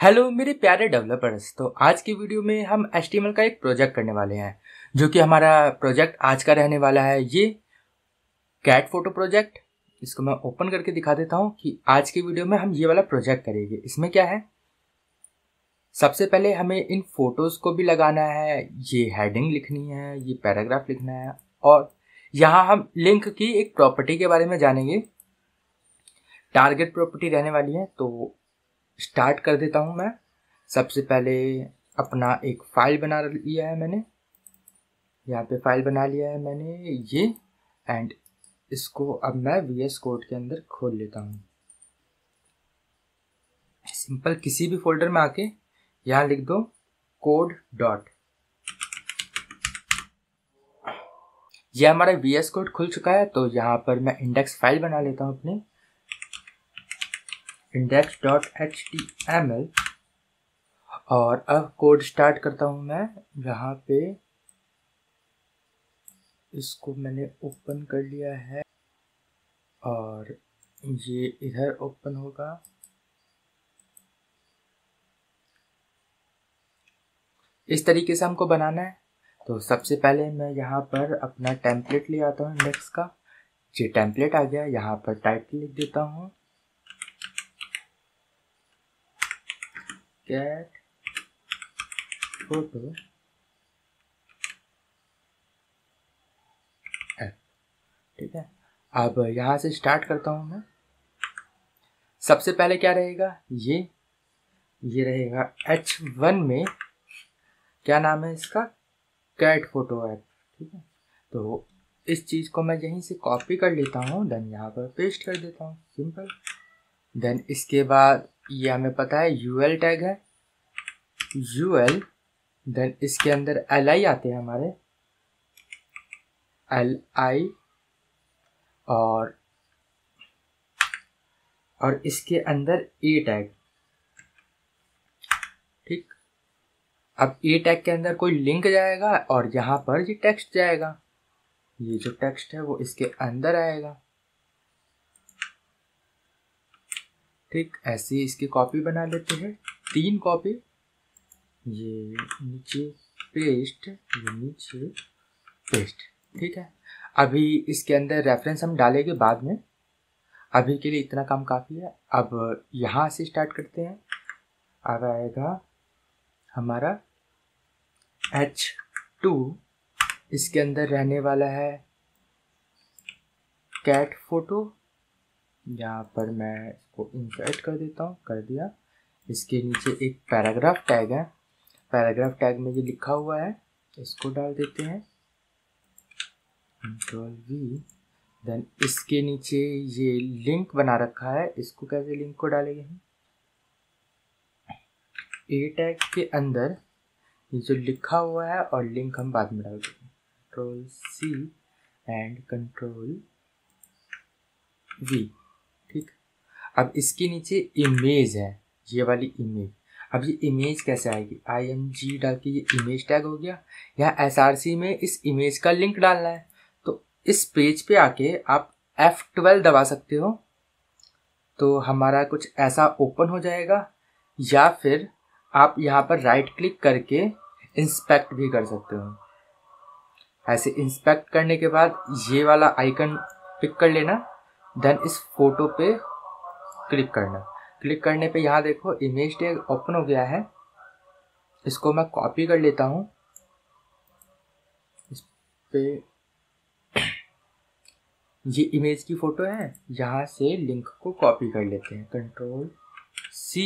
Hello मेरे प्यारे developers. तो आज की वीडियो में हम HTML का एक प्रोजेक्ट करने वाले हैं, जो कि हमारा प्रोजेक्ट आज का रहने वाला है ये कैट फोटो प्रोजेक्ट। इसको मैं ओपन करके दिखा देता हूँ कि आज की वीडियो में हम ये वाला प्रोजेक्ट करेंगे। इसमें क्या है, सबसे पहले हमें इन फोटोज़ को भी लगाना है, ये हेडिंग लिखनी है, ये पैराग्राफ लिखना है, और यहाँ हम लिंक की एक प्रॉपर्टी के बारे में जानेंगे। टारगेट प्रॉपर्टी रहने वाली है। तो स्टार्ट कर देता हूँ मैं। सबसे पहले अपना एक फ़ाइल बना लिया है मैंने, यहाँ पे फाइल बना लिया है मैंने ये, एंड इसको अब मैं VS कोड के अंदर खोल लेता हूँ। सिंपल किसी भी फोल्डर में आके यहाँ लिख दो कोड डॉट। यह हमारा VS कोड खुल चुका है। तो यहाँ पर मैं इंडेक्स फाइल बना लेता हूँ अपने index.html, और अब कोड स्टार्ट करता हूँ मैं। यहाँ पे इसको मैंने ओपन कर लिया है और ये इधर ओपन होगा। इस तरीके से हमको बनाना है। तो सबसे पहले मैं यहाँ पर अपना टेम्पलेट ले आता हूँ इंडेक्स का। ये टेम्पलेट आ गया। यहाँ पर टाइटल लिख देता हूँ कैट फोटो ऐप। ठीक है, अब यहाँ से स्टार्ट करता हूँ मैं। सबसे पहले क्या रहेगा, ये रहेगा H1 में, क्या नाम है इसका, कैट फोटो ऐप। ठीक है, तो इस चीज़ को मैं यहीं से कॉपी कर लेता हूँ, देन यहाँ पर पेस्ट कर देता हूँ, सिंपल। देन इसके बाद ये हमें पता है UL टैग है, UL। देन इसके अंदर LI आते हैं हमारे, LI, और इसके अंदर A टैग। ठीक, अब A टैग के अंदर कोई लिंक जाएगा और यहाँ पर ये टेक्स्ट जाएगा। ये जो टेक्स्ट है वो इसके अंदर आएगा। ठीक, ऐसे ही इसकी कॉपी बना लेते हैं, 3 कॉपी। ये नीचे पेस्ट, ये नीचे पेस्ट। ठीक है, अभी इसके अंदर रेफरेंस हम डालेंगे बाद में, अभी के लिए इतना काम काफ़ी है। अब यहाँ से स्टार्ट करते हैं। अब आएगा हमारा H2, इसके अंदर रहने वाला है कैट फोटो। यहाँ पर मैं इसको इंसर्ट कर देता हूँ, कर दिया। इसके नीचे एक पैराग्राफ टैग है, पैराग्राफ टैग में ये लिखा हुआ है, इसको डाल देते हैं, Ctrl+V। देन इसके नीचे ये लिंक बना रखा है, इसको कैसे लिंक को डालेंगे हम, A टैग के अंदर ये जो लिखा हुआ है और लिंक हम बाद में डाल देंगे, Ctrl+C एंड Ctrl+V। ठीक, अब इसके नीचे इमेज है, ये वाली इमेज। अब ये इमेज कैसे आएगी, IMG डाल के ये इमेज टैग हो गया। यहाँ SRC में इस इमेज का लिंक डालना है। तो इस पेज पे आके आप F12 दबा सकते हो, तो हमारा कुछ ऐसा ओपन हो जाएगा, या फिर आप यहाँ पर राइट क्लिक करके इंस्पेक्ट भी कर सकते हो। ऐसे इंस्पेक्ट करने के बाद ये वाला आइकन पिक कर लेना, देन इस फोटो पे क्लिक करना। क्लिक करने पे यहाँ देखो इमेज टैग ओपन हो गया है। इसको मैं कॉपी कर लेता हूँ, इस पे ये इमेज की फोटो है, यहाँ से लिंक को कॉपी कर लेते हैं, Ctrl+C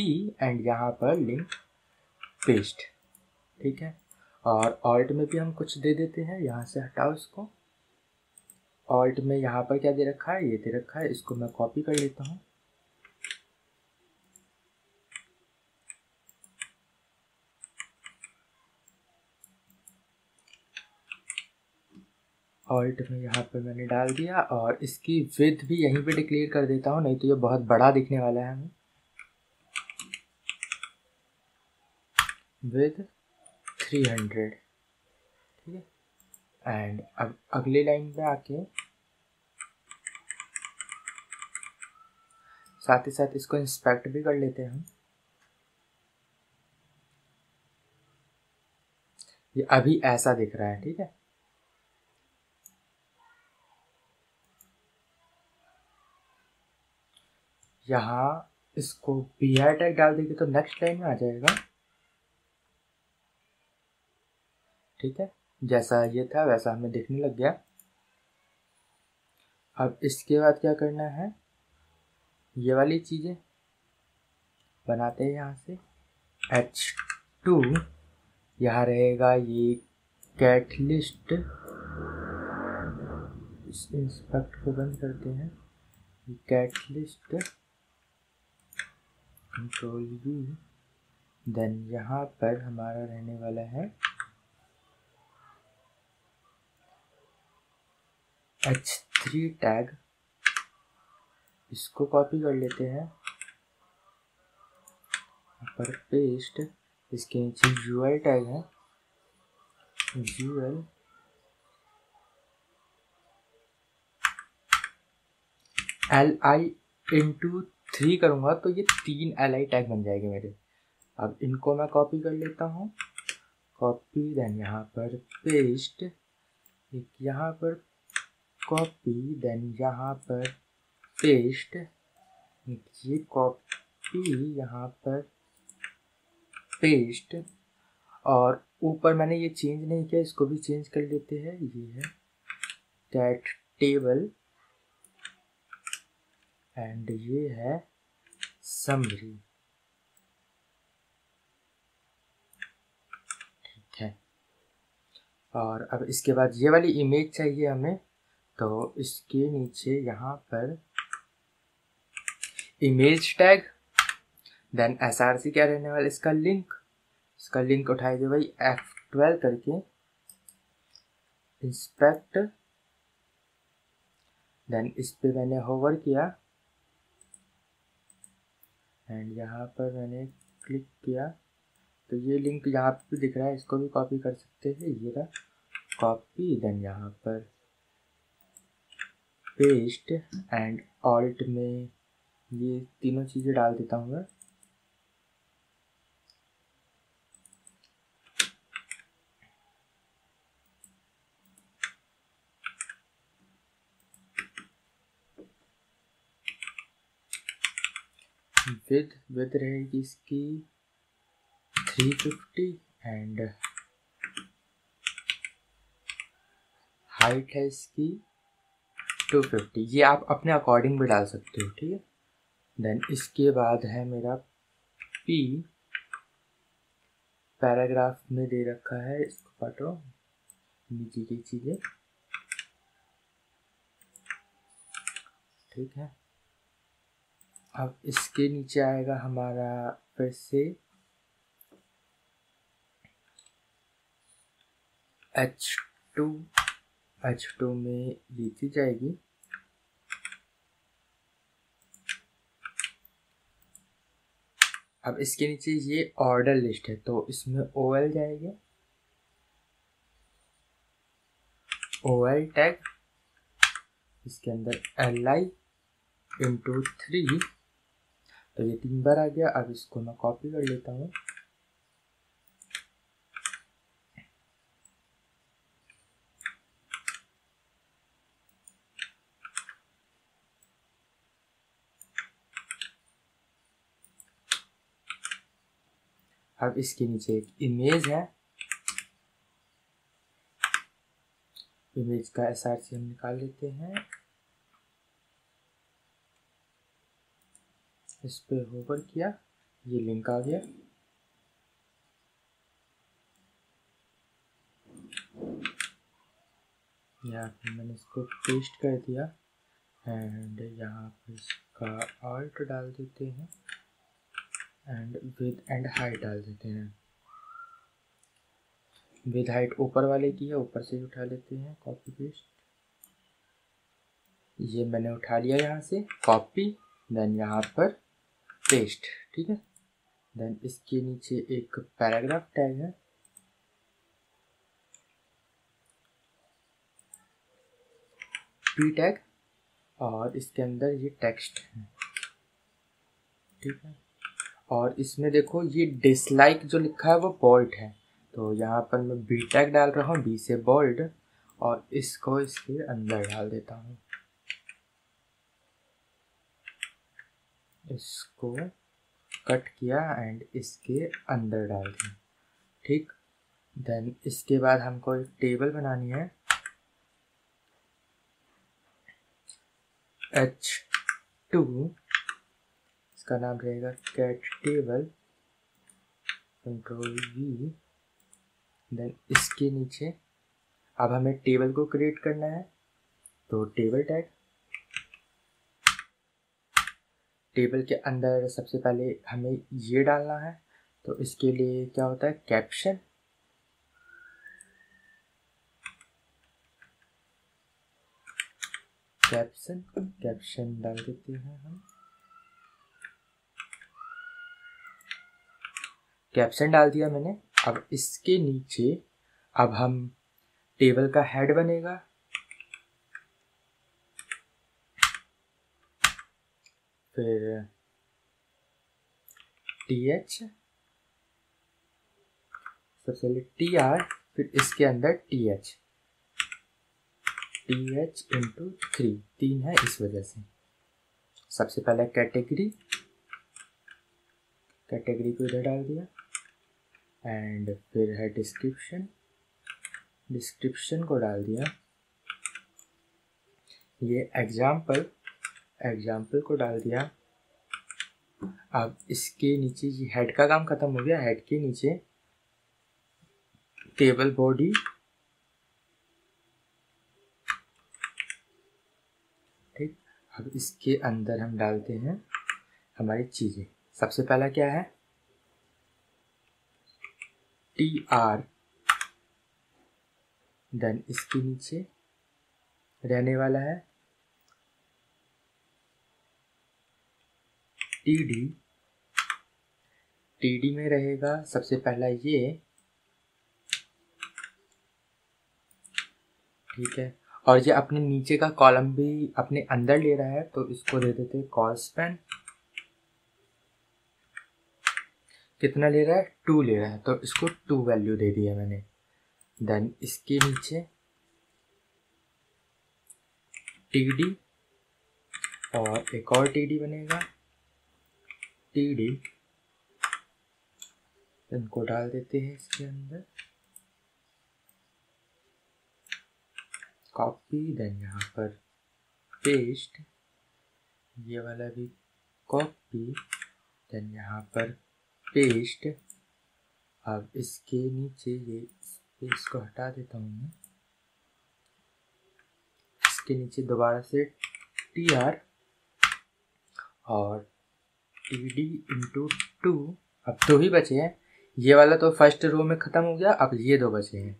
एंड यहाँ पर लिंक पेस्ट। ठीक है, और ऑल्ट में भी हम कुछ दे देते हैं, यहाँ से हटाओ इसको। ऑल्ट में यहाँ पर क्या दे रखा है, ये दे रखा है, इसको मैं कॉपी कर लेता हूँ। ऑल्ट में यहाँ पर मैंने डाल दिया, और इसकी विड्थ भी यहीं पे डिक्लेयर कर देता हूँ, नहीं तो ये बहुत बड़ा दिखने वाला है हमें। विद 300। ठीक है, एंड अब अगली लाइन पे आके साथ ही साथ इसको इंस्पेक्ट भी कर लेते हैं हम। ये अभी ऐसा दिख रहा है, ठीक है। यहाँ इसको BR टैग डाल देंगे तो नेक्स्ट लाइन में आ जाएगा, ठीक है। जैसा ये था वैसा हमें दिखने लग गया। अब इसके बाद क्या करना है, ये वाली चीज़ें बनाते हैं। यहाँ से H2 यहाँ रहेगा ये कैटलिस्ट, इस इंस्पेक्ट को बंद करते हैं। ये कैटलिस्ट Ctrl+V, देन यहाँ पर हमारा रहने वाला है H3 टैग, इसको कॉपी कर लेते हैं, यहाँ पर पेस्ट। इसके नीचे UL टैग है, UL LI×3 करूँगा तो ये 3 LI टैग बन जाएंगे मेरे। अब इनको मैं कॉपी कर लेता हूँ, कॉपी, देन यहाँ पर पेस्ट, एक यहाँ पर कॉपी, देन यहाँ पर पेस्ट, ये कॉपी यहाँ पर पेस्ट। और ऊपर मैंने ये चेंज नहीं किया, इसको भी चेंज कर लेते हैं। ये है कैट टेबल एंड ये है समरी, ठीक है। और अब इसके बाद ये वाली इमेज चाहिए हमें, तो इसके नीचे यहाँ पर इमेज टैग, देन SRC क्या रहने वाला, इसका लिंक उठाए दे भाई F12 करके, इंस्पेक्ट, देन इस पे मैंने होवर किया एंड यहाँ पर मैंने क्लिक किया तो ये लिंक यहाँ पे दिख रहा है, इसको भी कॉपी कर सकते हैं। ये रहा कॉपी, देन यहाँ पर पेस्ट एंड ऑल्ट में ये तीनों चीज़ें डाल देता हूँ मैं। विद रहेगी इसकी 350 एंड हाइट है इसकी 250। ये आप अपने अकॉर्डिंग भी डाल सकते हो, ठीक है। देन इसके बाद है मेरा P, पैराग्राफ में दे रखा है, इसको काटो, नीचे की चीज़ें, ठीक है। अब इसके नीचे आएगा हमारा फिर से H2 में ये चीज आएगी, अब इसके नीचे ये ऑर्डर लिस्ट है तो इसमें OL जाएगा, OL टैग, इसके अंदर LI×3, तो ये 3 बार आ गया। अब इसको मैं कॉपी कर लेता हूँ, अब इसके नीचे एक इमेज है, इमेज का SRC हम निकाल लेते हैं, इस पे होवर किया, ये लिंक आ गया। यहाँ पे मैंने इसको पेस्ट कर दिया एंड यहाँ पे इसका ऑल्ट डाल देते हैं एंड विद एंड हाइट डाल देते हैं। विद हाइट ऊपर वाले की है, ऊपर से उठा लेते हैं, कॉपी पेस्ट, ये मैंने उठा लिया यहाँ से कॉपी, देन यहाँ पर पेस्ट, ठीक है। देन इसके नीचे एक पैराग्राफ टैग है, P टैग, और इसके अंदर ये टेक्स्ट है, ठीक है। और इसमें देखो ये डिसलाइक जो लिखा है वो बोल्ड है, तो यहाँ पर मैं बी टैग डाल रहा हूँ, बी से बोल्ड, और इसको इसके अंदर डाल देता हूँ। इसको कट किया एंड इसके अंदर डाल दिया। ठीक, देन इसके बाद हमको एक टेबल बनानी है। H2, इसका नाम रहेगा cat table, control V। Then इसके नीचे अब हमें टेबल को क्रिएट करना है, तो टेबल टैग, टेबल के अंदर सबसे पहले हमें ये डालना है। तो इसके लिए क्या होता है, कैप्शन, कैप्शन डाल देते हैं हम। कैप्शन डाल दिया मैंने। अब इसके नीचे अब हम टेबल का हेड बनेगा, फिर TH, सबसे पहले TR, फिर इसके अंदर TH इंटू 3 है इस वजह से। सबसे पहले कैटेगरी को इधर डाल दिया, एंड फिर है डिस्क्रिप्शन को डाल दिया। ये एग्जाम्पल को डाल दिया। अब इसके नीचे ये हेड का काम खत्म हो गया। हेड के नीचे टेबल बॉडी, ठीक। अब इसके अंदर हम डालते हैं हमारी चीज़ें। सबसे पहला क्या है, TR, देन इसके नीचे रहने वाला है TD में रहेगा सबसे पहला ये, ठीक है। और ये अपने नीचे का कॉलम भी अपने अंदर ले रहा है, तो इसको दे देते हैं कॉल स्पैन। कितना ले रहा है, 2 ले रहा है, तो इसको 2 वैल्यू दे दिया मैंने। देन इसके नीचे TD और एक और TD बनेगा, TD, इनको डाल देते हैं इसके अंदर, कॉपी, देन यहाँ पर पेस्ट, ये वाला भी कॉपी, देन यहाँ पर पेस्ट। अब इसके नीचे ये स्पेस को हटा देता हूँ मैं, इसके नीचे दोबारा से TR और TD इंटू 2। अब 2 ही बचे हैं, ये वाला तो फर्स्ट रो में ख़त्म हो गया, अब ये 2 बचे हैं।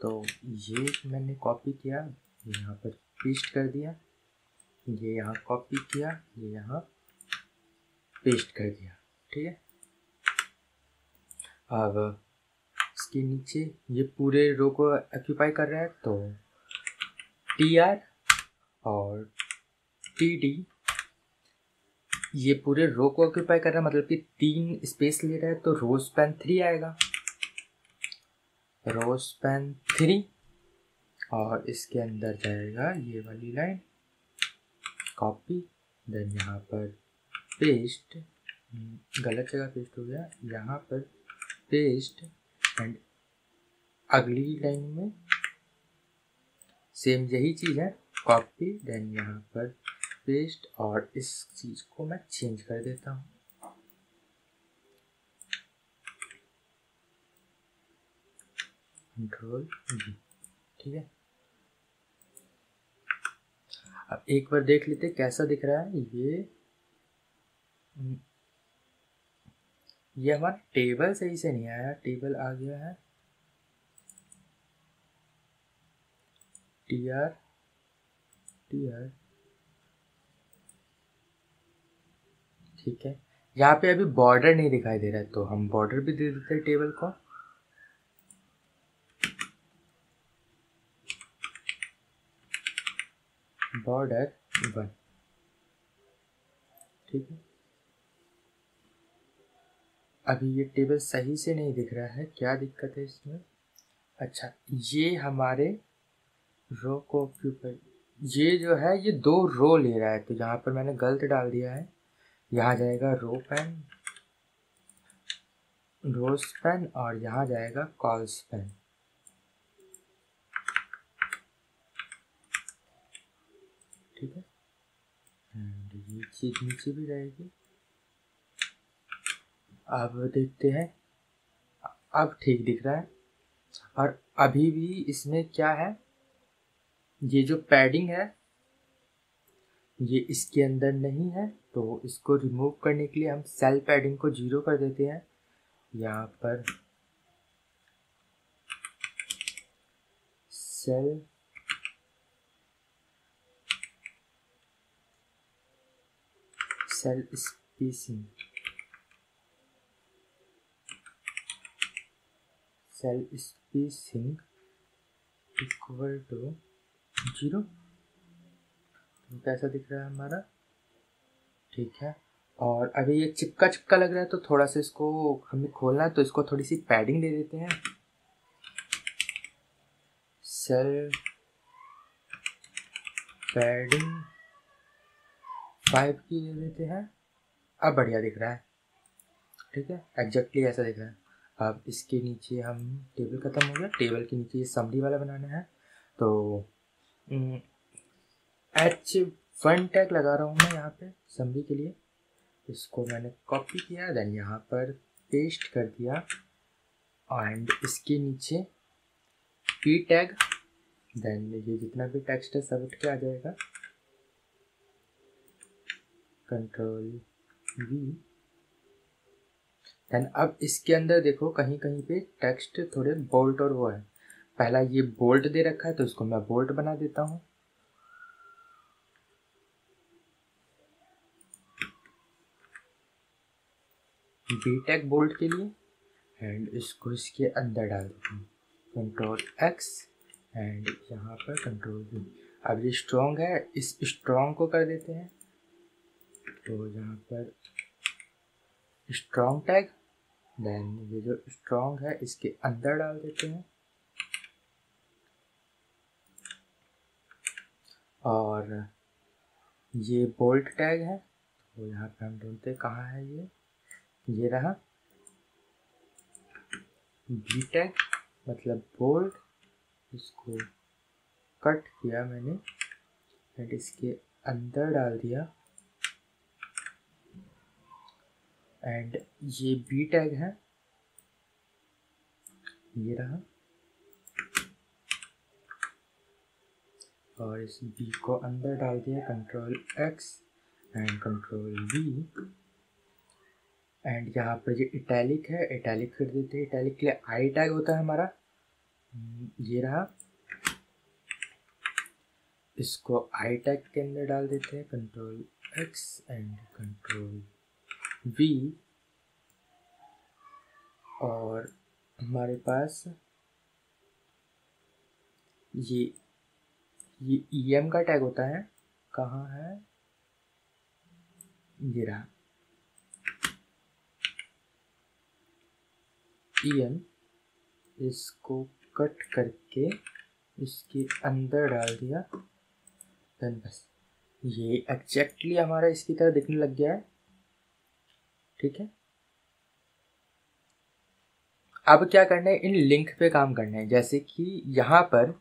तो ये मैंने कॉपी किया, ये यहाँ पर पेस्ट कर दिया, ये यहाँ कॉपी किया, ये यहाँ पेस्ट कर दिया, ठीक है। अब इसके नीचे ये पूरे रो को ऑक्यूपाई कर रहा है, तो TR और TD ये पूरे रो को ऑक्यूपाई कर रहा है, मतलब कि 3 स्पेस ले रहा है, तो रो स्पैन 3 आएगा, रो स्पैन 3। और इसके अंदर जाएगा ये वाली लाइन, कॉपी, देन यहाँ पर पेस्ट, गलत जगह पेस्ट हो गया, यहाँ पर पेस्ट, एंड अगली लाइन में सेम यही चीज़ है, कॉपी, देन यहाँ पर पेस्ट, और इस चीज़ को मैं चेंज कर देता हूँ। कंट्रोल V, ठीक है। अब एक बार देख लेते कैसा दिख रहा है। ये हमारा टेबल सही से नहीं आया, टेबल आ गया है TR, ठीक है। यहाँ पे अभी बॉर्डर नहीं दिखाई दे रहा है, तो हम बॉर्डर भी दे देते हैं टेबल को, बॉर्डर 1, ठीक है। अभी ये टेबल सही से नहीं दिख रहा है, क्या दिक्कत है इसमें। अच्छा, ये हमारे रो को ऑक्यूपाई, ये जो है ये 2 रो ले रहा है, तो यहाँ पर मैंने गलत डाल दिया है। यहाँ जाएगा रो पेन, रोज पेन, और यहाँ जाएगा कॉल्स पेन। ठीक है, एंड ये चीज नीचे भी रहेगी। अब देखते हैं, अब ठीक दिख रहा है। और अभी भी इसमें क्या है, ये जो पैडिंग है ये इसके अंदर नहीं है, तो इसको रिमूव करने के लिए हम सेल पैडिंग को 0 कर देते हैं। यहाँ पर cell spacing, cell spacing equal to 0। तो कैसा दिख रहा है हमारा, ठीक है। और अभी ये चिपका चिपका लग रहा है, तो थोड़ा सा इसको हमें खोलना है, तो इसको थोड़ी सी पैडिंग दे देते हैं। सेल पैडिंग 5 की दे देते हैं। अब बढ़िया दिख रहा है, ठीक है, एग्जैक्टली ऐसा दिख रहा है। अब इसके नीचे हम, टेबल ख़त्म हो गया, टेबल के नीचे ये समरी वाला बनाना है। तो H1 टैग लगा रहा हूँ मैं यहाँ पे समरी के लिए। इसको मैंने कॉपी किया, देन यहाँ पर पेस्ट कर दिया, एंड इसके नीचे P टैग, देन ये जितना भी टेक्स्ट है सब उठ के आ जाएगा, कंट्रोल V। देन अब इसके अंदर देखो कहीं कहीं पे टेक्स्ट थोड़े बोल्ट और वो है, पहला ये बोल्ट दे रखा है तो इसको मैं बोल्ट बना देता हूँ। बी टैग बोल्ट के लिए, एंड इसको इसके अंदर डाल देता हूँ, कंट्रोल X, एंड यहाँ पर कंट्रोल V। अब ये स्ट्रॉन्ग है, इस स्ट्रॉन्ग को कर देते हैं, तो यहाँ पर स्ट्रॉन्ग टैग, देन ये जो स्ट्रॉन्ग है इसके अंदर डाल देते हैं। और ये बोल्ट टैग है, तो यहाँ पे हम ढूंढते हैं कहाँ है ये रहा बी टैग, मतलब बोल्ट, इसको कट किया मैंने एंड इसके अंदर डाल दिया, एंड ये बी टैग है, ये रहा, और इस बी को अंदर डाल दिया, control X and control V। And यहाँ पर ये इटैलिक है, इटैलिक कर देते हैं, इटैलिक के लिए आई टैग होता है हमारा, ये रहा, इसको आई टैग के अंदर डाल देते हैं, control X and control V। और हमारे पास ये EM का टैग होता है, कहाँ है, ये रहा EM, इसको कट करके इसके अंदर डाल दिया, देन बस ये एग्जैक्टली हमारा इसकी तरह दिखने लग गया है। ठीक है, अब क्या करना है, इन लिंक पे काम करना है। जैसे कि यहाँ पर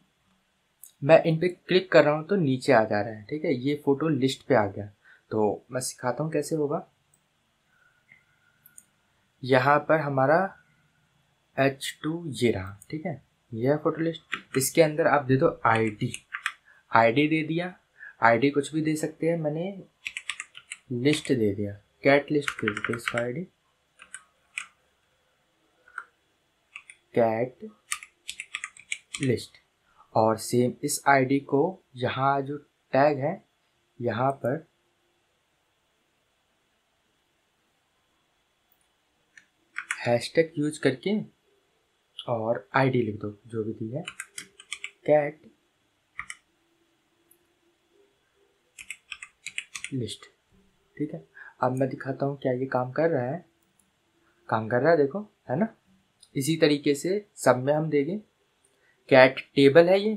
मैं इन पे क्लिक कर रहा हूँ तो नीचे आ जा रहा है, ठीक है, ये फोटो लिस्ट पे आ गया। तो मैं सिखाता हूँ कैसे होगा। यहाँ पर हमारा H2 ये रहा, ठीक है, यह फोटो लिस्ट, इसके अंदर आप दे दो आईडी दे दिया, आईडी कुछ भी दे सकते हैं, मैंने लिस्ट दे दिया, कैट लिस्ट दे देते इसका आईडी, कैट लिस्ट। और सेम इस आईडी को यहाँ जो टैग है यहाँ पर हैशटैग यूज करके और आईडी लिख दो जो भी दी है, कैट लिस्ट। ठीक है, अब मैं दिखाता हूँ क्या ये काम कर रहा है। काम कर रहा है, देखो, है ना। इसी तरीके से सब में हम देंगे। कैट टेबल है ये,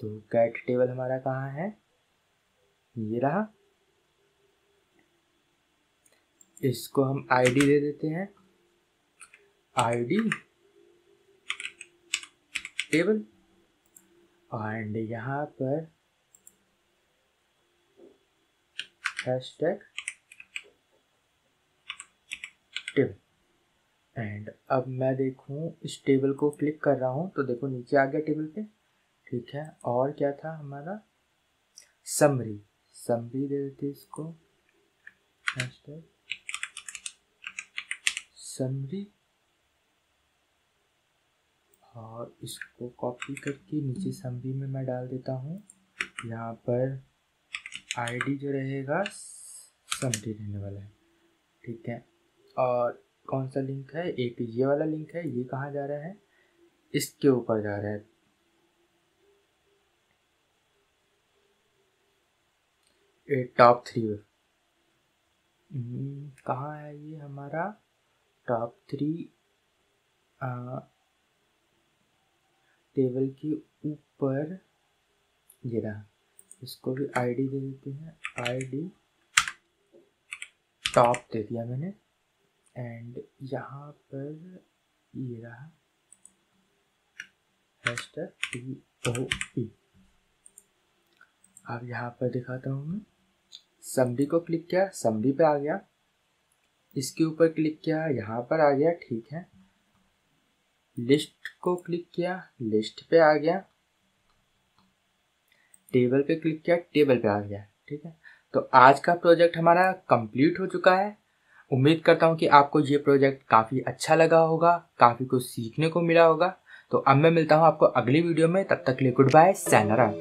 तो कैट टेबल हमारा कहाँ है, ये रहा। इसको हम आईडी दे देते हैं, आईडी टेबल, एंड यहाँ पर हैशटैग टेबल। एंड अब मैं देखूँ इस टेबल को क्लिक कर रहा हूँ तो देखो नीचे आ गया टेबल पे, ठीक है। और क्या था हमारा, समरी, समरी दे देते इसको, हैशटैग समरी, और इसको कॉपी करके नीचे समरी में मैं डाल देता हूँ। यहाँ पर आईडी जो रहेगा समरी रहने वाला है, ठीक है। और कौन सा लिंक है, एक ये वाला लिंक है, ये कहाँ जा रहा है, इसके ऊपर जा रहा है, टॉप 3। कहाँ है ये हमारा टॉप 3, टेबल के ऊपर ये रहा। इसको भी आईडी दे देते हैं, आईडी टॉप दे दिया मैंने। एंड यहाँ पर ये रहा हैशटैग TOP। अब यहाँ पर दिखाता हूँ मैं, समरी को क्लिक किया, समरी पे आ गया, इसके ऊपर क्लिक किया, यहाँ पर आ गया, ठीक है। लिस्ट को क्लिक किया, लिस्ट पे आ गया, टेबल पे क्लिक किया, टेबल पे आ गया, ठीक है। तो आज का प्रोजेक्ट हमारा कंप्लीट हो चुका है। उम्मीद करता हूँ कि आपको ये प्रोजेक्ट काफ़ी अच्छा लगा होगा, काफ़ी कुछ सीखने को मिला होगा। तो अब मैं मिलता हूँ आपको अगली वीडियो में, तब तक के लिए गुड बाय, sayonara।